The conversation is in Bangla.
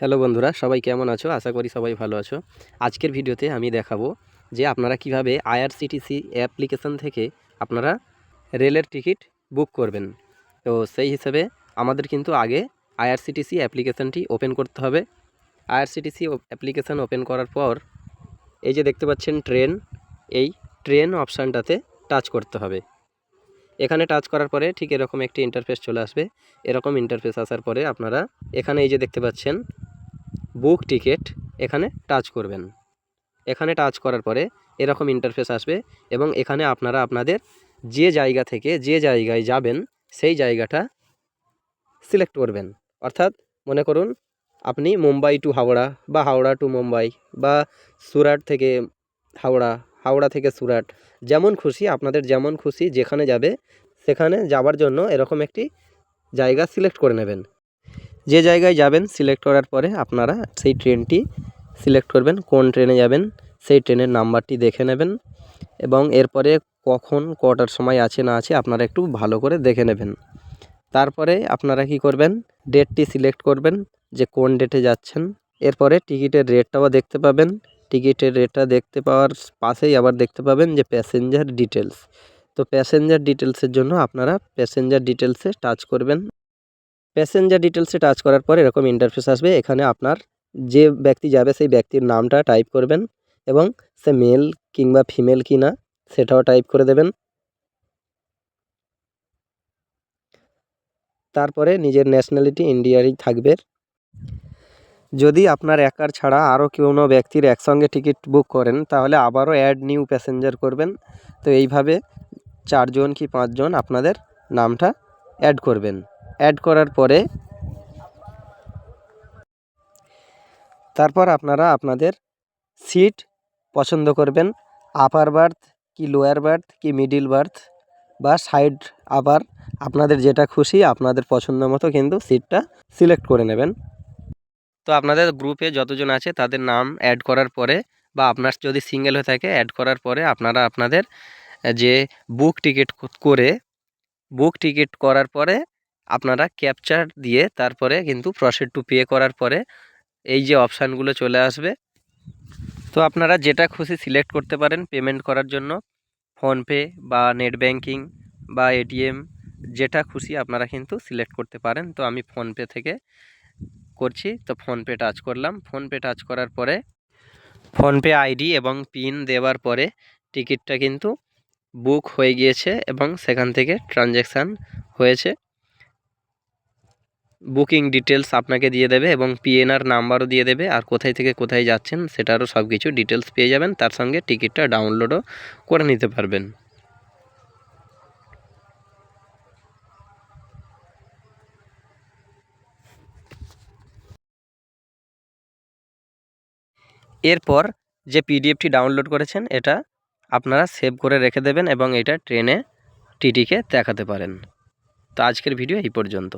হ্যালো বন্ধুরা, সবাই কেমন আছো? আশা করি সবাই ভালো আছো। আজকের ভিডিওতে আমি দেখাবো যে আপনারা কিভাবে আইআরসিটিসি অ্যাপ্লিকেশন থেকে আপনারা রেলের টিকিট বুক করবেন। তো সেই হিসেবে আমাদের কিন্তু আগে আইআরসিটিসি অ্যাপ্লিকেশনটি ওপেন করতে হবে। আইআরসিটিসি অ্যাপ্লিকেশন ওপেন করার পর এই যে দেখতে পাচ্ছেন ট্রেন, এই ট্রেন অপশানটাতে টাচ করতে হবে। এখানে টাচ করার পরে ঠিক এরকম একটি ইন্টারফেস চলে আসবে। এরকম ইন্টারফেস আসার পরে আপনারা এখানে এই যে দেখতে পাচ্ছেন বুক টিকিট, এখানে টাচ করবেন। এখানে টাচ করার পরে এরকম ইন্টারফেস আসবে এবং এখানে আপনারা আপনাদের যে জায়গা থেকে যে জায়গায় যাবেন সেই জায়গাটা সিলেক্ট করবেন। অর্থাৎ মনে করুন আপনি মুম্বাই টু হাওড়া বা হাওড়া টু মুম্বাই বা সুরাট থেকে হাওড়া, হাওড়া থেকে সুরাট, যেমন খুশি আপনাদের যেমন খুশি যেখানে যাবে সেখানে যাওয়ার জন্য এরকম একটি জায়গা সিলেক্ট করে নেবেন। যে জায়গায় যাবেন সিলেক্ট করার পরে আপনারা সেই ট্রেনটি সিলেক্ট করবেন, কোন ট্রেনে যাবেন সেই ট্রেনের নাম্বারটি দেখে নেবেন এবং এরপরে কখন কটার সময় আছে না আছে আপনারা একটু ভালো করে দেখে নেবেন। তারপরে আপনারা কি করবেন, ডেটটি সিলেক্ট করবেন যে কোন ডেটে যাচ্ছেন। এরপরে টিকিটের রেটটাও দেখতে পাবেন। টিকিটের রেটটা দেখতে পাওয়ার পাশেই আবার দেখতে পাবেন যে প্যাসেঞ্জার ডিটেলস। তো প্যাসেঞ্জার ডিটেলসের জন্য আপনারা প্যাসেঞ্জার ডিটেলসে টাচ করবেন। প্যাসেঞ্জার ডিটেলসে টাচ করার পর এরকম ইন্টারফেস আসবে। এখানে আপনার যে ব্যক্তি যাবে সেই ব্যক্তির নামটা টাইপ করবেন এবং সে মেল কিংবা ফিমেল কি না সেটাও টাইপ করে দেবেন। তারপরে নিজের ন্যাশনালিটি ইন্ডিয়ারই থাকবে। যদি আপনার একার ছাড়া আরও কোনো ব্যক্তির একসঙ্গে টিকিট বুক করেন তাহলে আবারও অ্যাড নিউ প্যাসেঞ্জার করবেন। তো এইভাবে 4 জন কি 5 জন আপনাদের নামটা অ্যাড করবেন। অ্যাড করার পরে তারপর আপনারা আপনাদের সিট পছন্দ করবেন, আপার বার্থ কি লোয়ার বার্থ কি মিডিল বার্থ বা সাইড আপার, আপনাদের যেটা খুশি আপনাদের পছন্দ মতো কিন্তু সিটটা সিলেক্ট করে নেবেন। তো আপনাদের গ্রুপে যতজন আছে তাদের নাম অ্যাড করার পরে বা আপনার যদি সিঙ্গেল হয়ে থাকে অ্যাড করার পরে আপনারা আপনাদের যে বুক টিকিট করার পরে আপনারা ক্যাপচার দিয়ে তারপরে কিন্তু প্রসিড টু পে করার পরে এই যে অপশানগুলো চলে আসবে। তো আপনারা যেটা খুশি সিলেক্ট করতে পারেন পেমেন্ট করার জন্য, ফোনপে বা নেট ব্যাঙ্কিং বা এটিএম, যেটা খুশি আপনারা কিন্তু সিলেক্ট করতে পারেন। তো আমি ফোনপে থেকে করছি, তো ফোনপে টাচ করলাম। ফোনপে টাচ করার পরে ফোনপে আইডি এবং পিন দেওয়ার পরে টিকিটটা কিন্তু বুক হয়ে গিয়েছে এবং সেখান থেকে ট্রানজ্যাকশান হয়েছে। বুকিং ডিটেলস আপনাকে দিয়ে দেবে এবং পিএনআর নাম্বারও দিয়ে দেবে, আর কোথায় থেকে কোথায় যাচ্ছেন সেটারও সব কিছু ডিটেলস পেয়ে যাবেন। তার সঙ্গে টিকিটটা ডাউনলোডও করে নিতে পারবেন। এরপর যে পিডিএফটি ডাউনলোড করেছেন এটা আপনারা সেভ করে রেখে দেবেন এবং এটা ট্রেনে টিটিকে দেখাতে পারেন। তো আজকের ভিডিও এই পর্যন্ত।